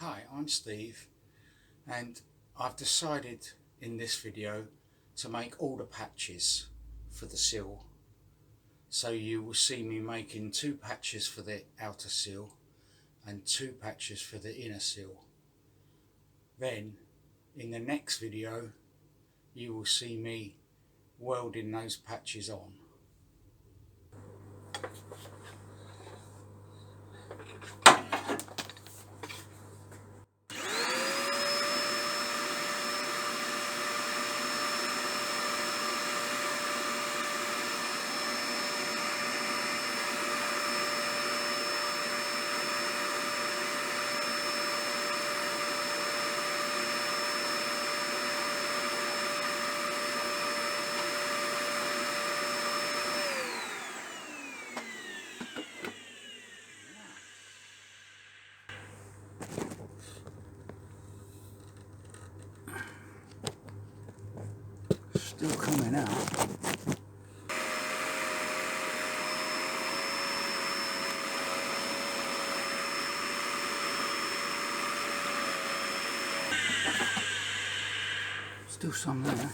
Hi, I'm Steve, and I've decided in this video to make all the patches for the sill. So you will see me making 2 patches for the outer sill and 2 patches for the inner sill. Then in the next video you will see me welding those patches on. Still coming out. Still some there.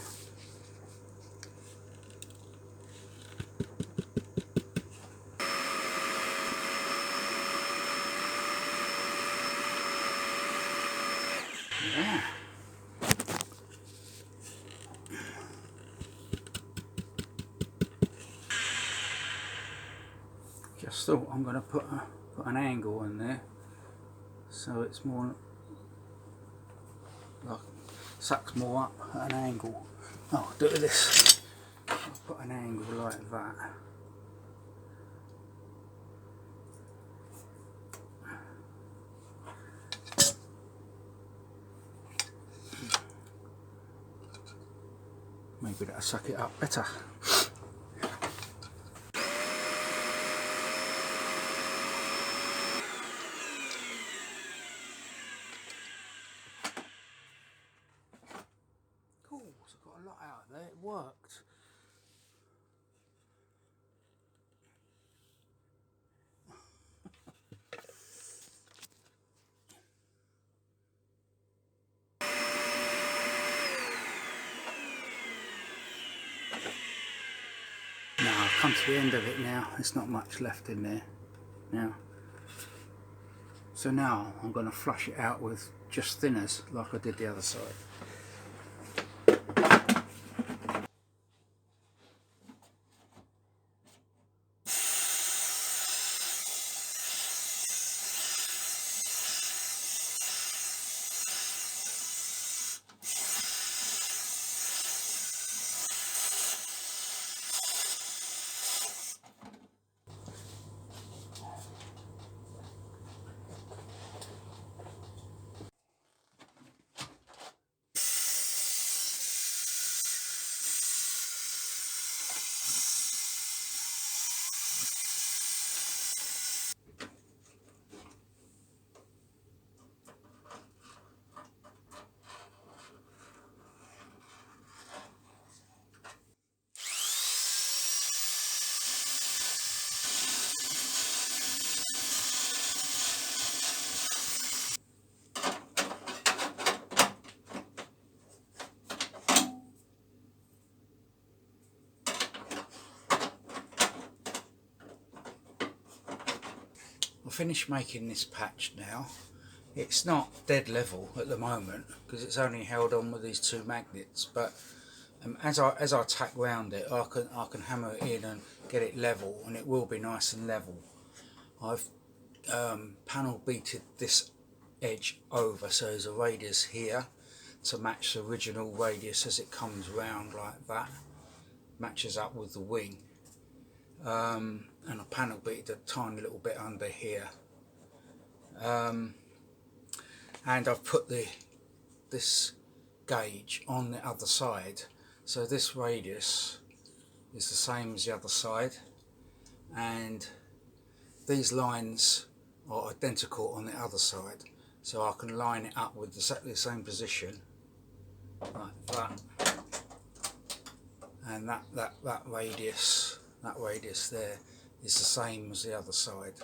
Yeah. Just thought I'm going to put an angle in there so it's more like sucks more up at an angle. Oh, do this. I'll put an angle like that. Maybe that'll suck it up better. Cool, so I got a lot out of there, it worked. Now I've come to the end of it now, there's not much left in there now. So now I'm going to flush it out with just thinners like I did the other side. I'll finish making this patch now. It's not dead level at the moment because it's only held on with these 2 magnets, but as I tack round it I can hammer it in and get it level, and it will be nice and level. I've panel beated this edge over so there's a radius here to match the original radius as it comes round like that, matches up with the wing. And I panel beat a tiny little bit under here, and I've put this gauge on the other side, so this radius is the same as the other side, and these lines are identical on the other side, so I can line it up with exactly the same position like that, and that radius there is the same as the other side.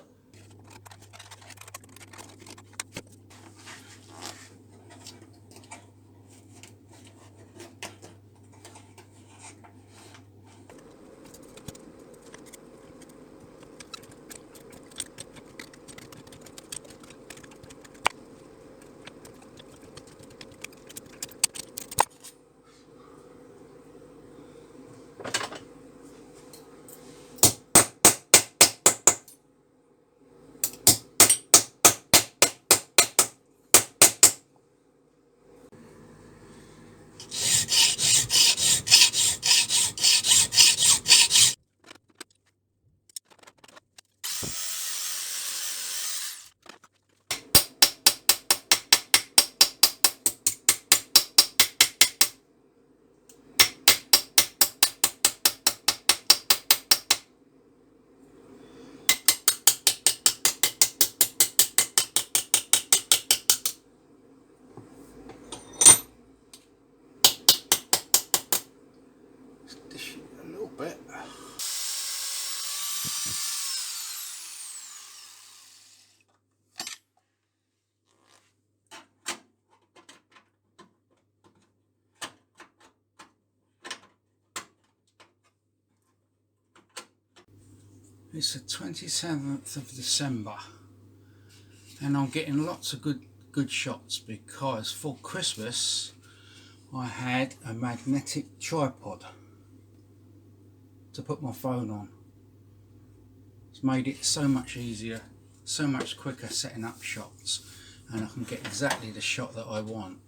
It's the 27th of December and I'm getting lots of good shots because for Christmas I had a magnetic tripod to put my phone on. It's made it so much easier, so much quicker setting up shots, and I can get exactly the shot that I want.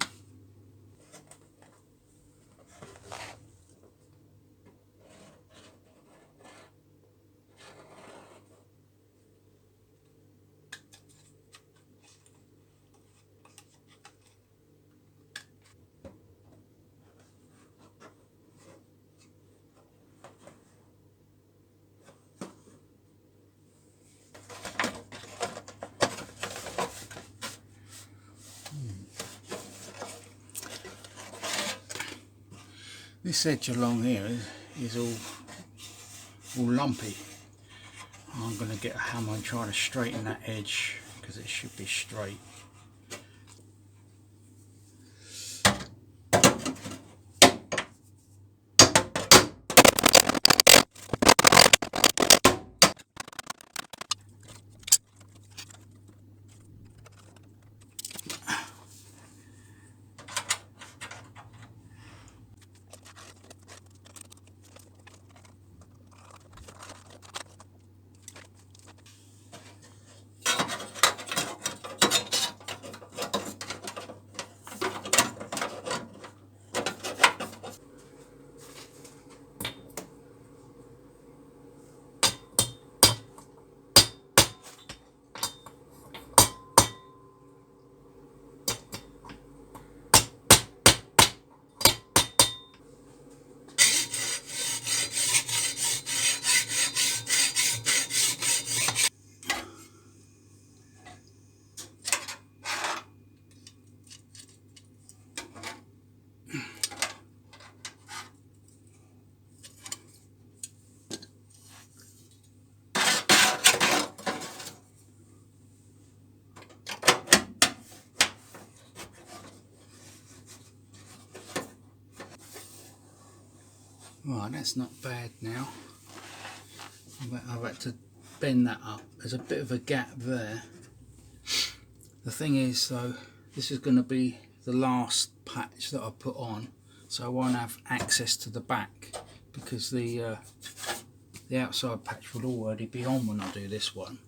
This edge along here is all lumpy. I'm going to get a hammer and try to straighten that edge because it should be straight. Right, that's not bad now. I've had to bend that up. There's a bit of a gap there. The thing is though, this is going to be the last patch that I put on, so I won't have access to the back because the outside patch will already be on when I do this one.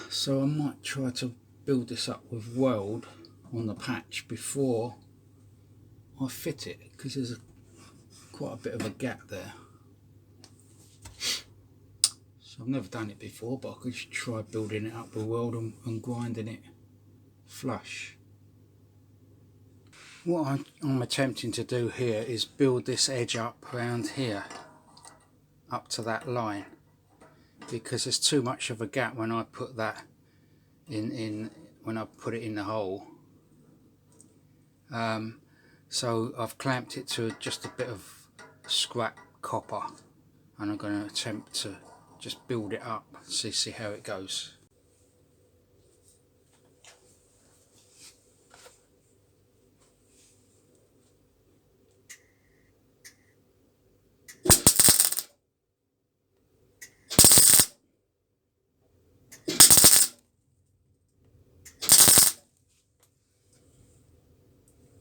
So I might try to build this up with weld on the patch before I fit it, because there's quite a bit of a gap there. So I've never done it before, but I could try building it up with weld and grinding it flush. What I'm attempting to do here is build this edge up around here, up to that line, because there's too much of a gap when I put that in when I put it in the hole. So I've clamped it to just a bit of scrap copper, and I'm going to attempt to just build it up, see how it goes.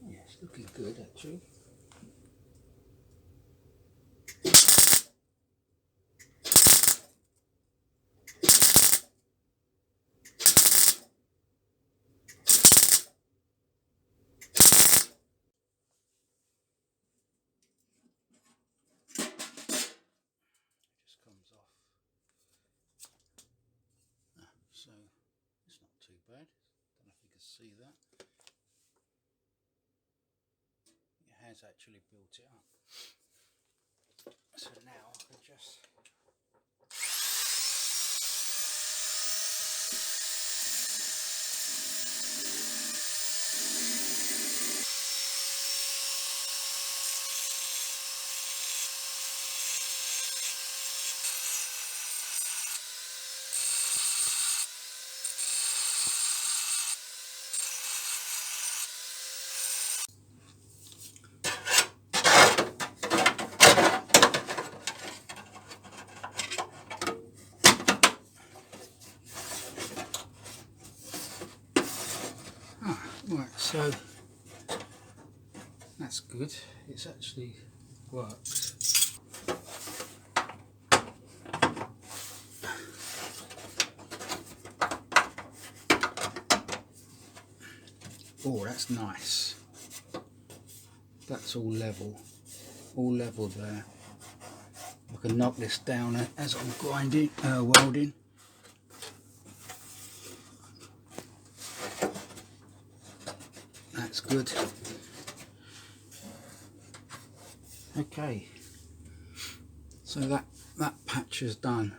Yeah, it's looking good actually. Comes off. So it's not too bad. Don't know if you can see that. It has actually built it up. So now I can just So that's good, it's actually worked. Oh, that's nice. That's all level there. I can knock this down as I'm grinding, welding. That's good. Okay, so that patch is done.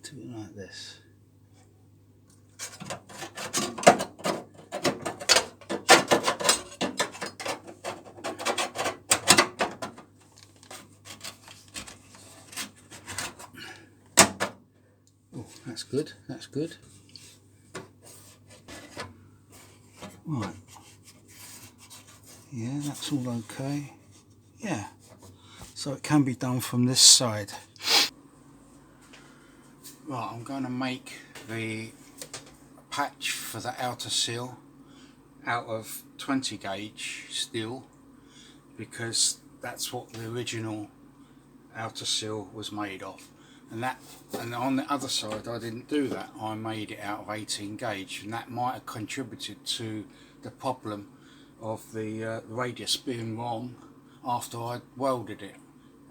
Do it like this. Oh, that's good, that's good. Right, yeah, that's all okay. Yeah, so it can be done from this side. Right, I'm going to make the patch for the outer sill out of 20 gauge steel, because that's what the original outer sill was made of. And on the other side I didn't do that, I made it out of 18 gauge, and that might have contributed to the problem of the radius being wrong after I welded it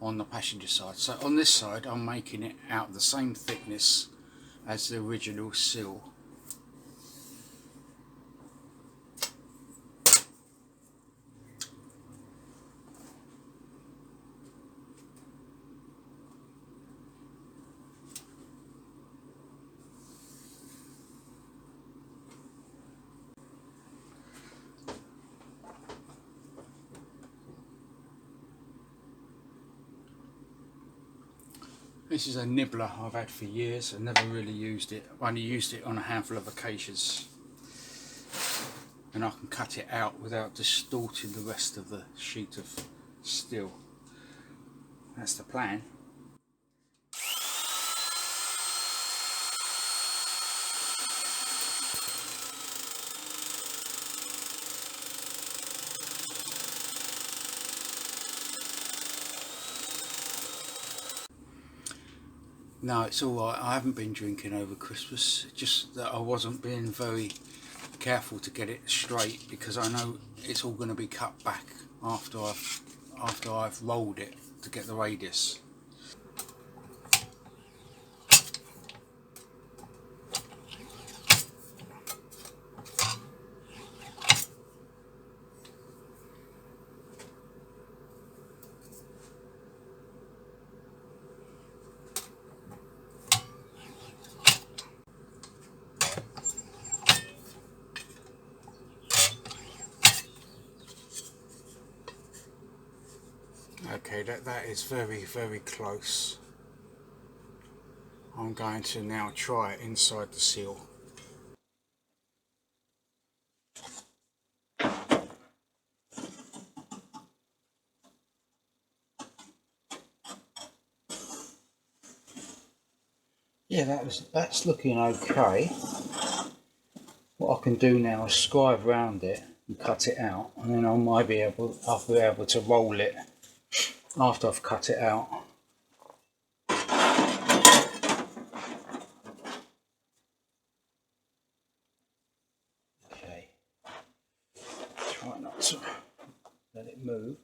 on the passenger side. So on this side I'm making it out of the same thickness as the original sill. This is a nibbler I've had for years and never really used it. I've only used it on a handful of occasions, and I can cut it out without distorting the rest of the sheet of steel. That's the plan. No, it's alright. I haven't been drinking over Christmas, just that I wasn't being very careful to get it straight, because I know it's all going to be cut back after I've rolled it to get the radius. Okay, that is very, very close. I'm going to now try it inside the seal. Yeah, that's looking okay. What I can do now is scribe round it and cut it out, and then I'll be able to roll it after I've cut it out. Okay, try not to let it move.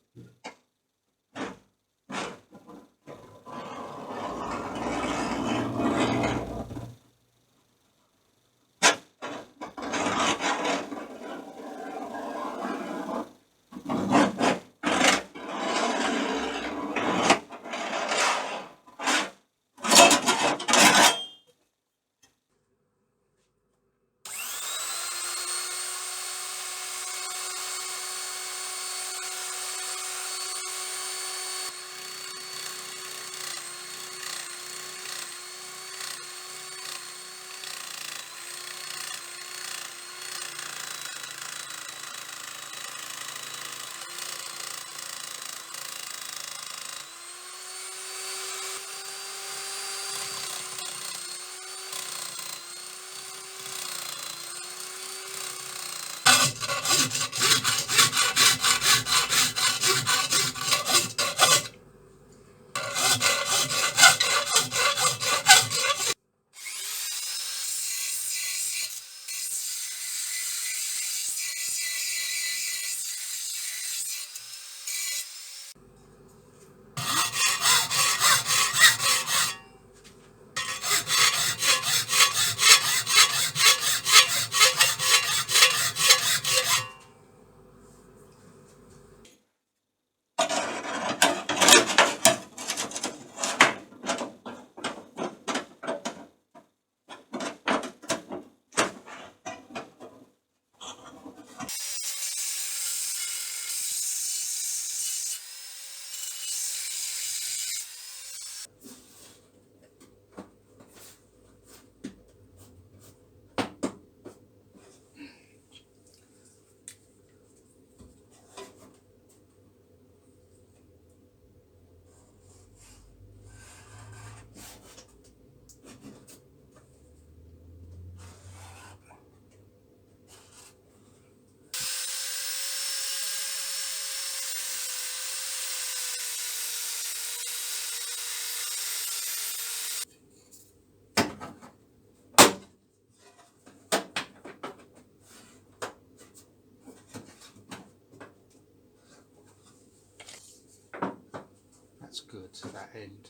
good to that end.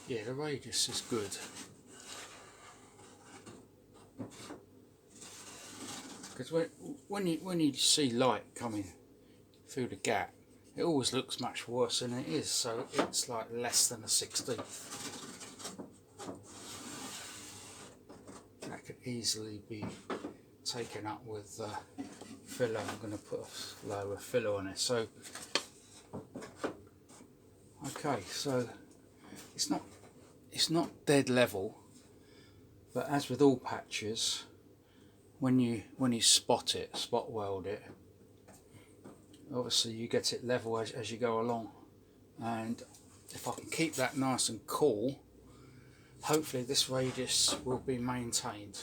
Yeah, the radius is good. Because when you see light coming through the gap, it always looks much worse than it is. So it's like less than a 16th. That could easily be taken up with filler. I'm going to put a lower filler on it. So okay, so it's not dead level, but as with all patches, when you spot weld it, obviously you get it level as you go along. And if I can keep that nice and cool, hopefully this radius will be maintained.